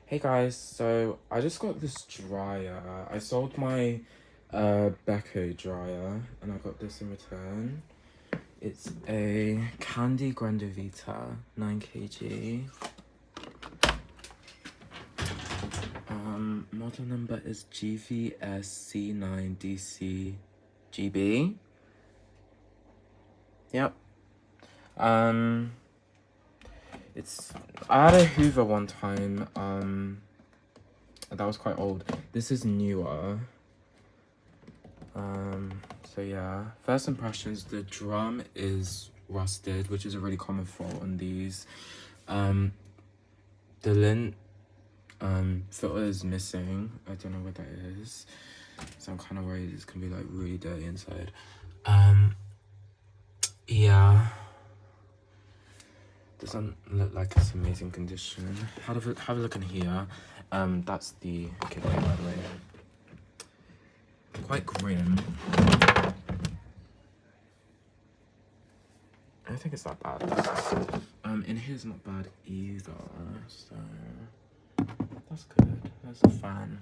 Hey guys, so I just got this dryer. I sold my Becco dryer and I got this in return. It's a Candy Grande Vita 9kg. Model number is GVSC9DCGB. Yep. I had a Hoover one time, that was quite old. This is newer. So yeah, first impressions, the drum is rusted, which is a really common fault on these. The lint filter is missing. I don't know what that is, so I'm kind of worried it's gonna be like really dirty inside. Yeah, doesn't look like it's amazing condition. Have a look in here. That's the kit, by the way. Quite grim. I don't think it's that bad. In here's not bad either, so that's good. That's a fan.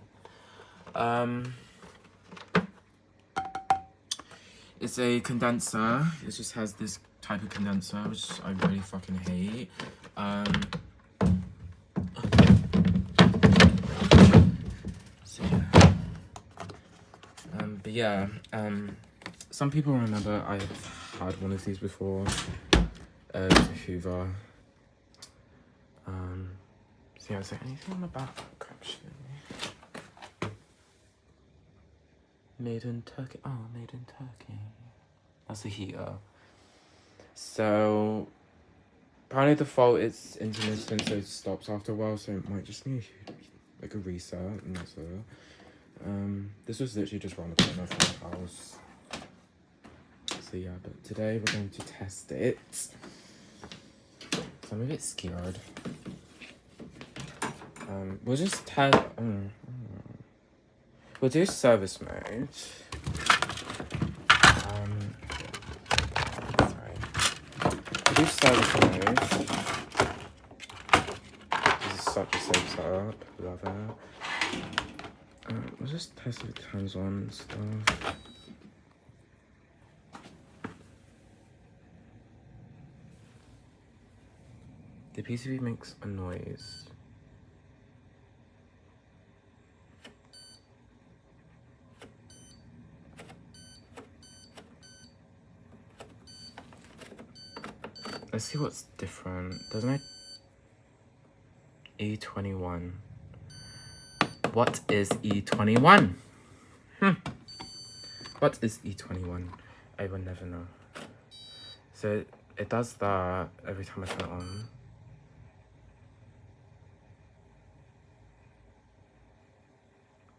It's a condenser. It just has this type of condenser, which I really fucking hate. But yeah, some people remember I've had one of these before. It's a Hoover. So yeah, is there anything on the back? Actually, made in Turkey. Oh, made in Turkey. That's a heater. So apparently the fault is intermittent, so it stops after a while. So it might just need like a reset, and that's it. This was literally just around the corner from the house. So yeah, but today we're going to test it. So I'm a bit scared. We'll just test. We'll do service mode. Sorry. We'll do service mode. This is such a safe setup. Love it. We'll just test it with hands-on stuff. The PCB makes a noise. Let's see what's different. Doesn't it? E21. What is E21? What is E21? I will never know. So it does that every time I turn it on.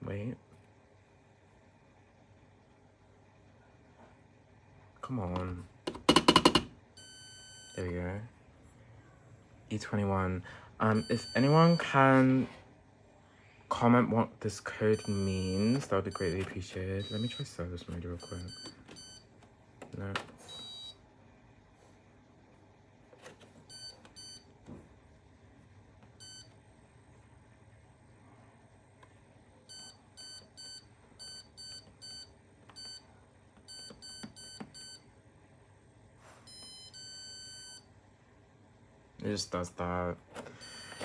Wait. Come on. There we go. E21. If anyone can comment what this code means, that would be greatly appreciated. Let me try service mode real quick. No. It just does that.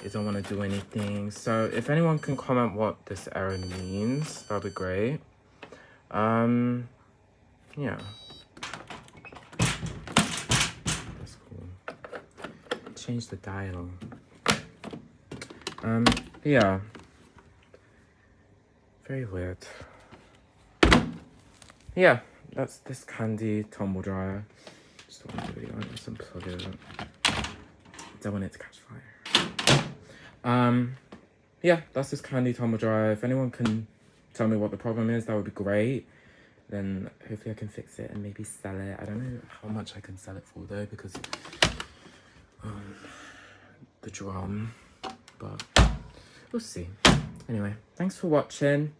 It don't want to do anything. So if anyone can comment what this error means, that'd be great. Yeah. That's cool. Change the dial. Yeah. Very weird. Yeah, that's this Candy tumble dryer. Just want to do a video on it, just unplug it. Don't want it to catch fire. Yeah, that's this Candy tumble dryer. If anyone can tell me what the problem is, that would be great. Then hopefully I can fix it and maybe sell it. I don't know how much I can sell it for though, because the drum, but we'll see. Anyway, thanks for watching.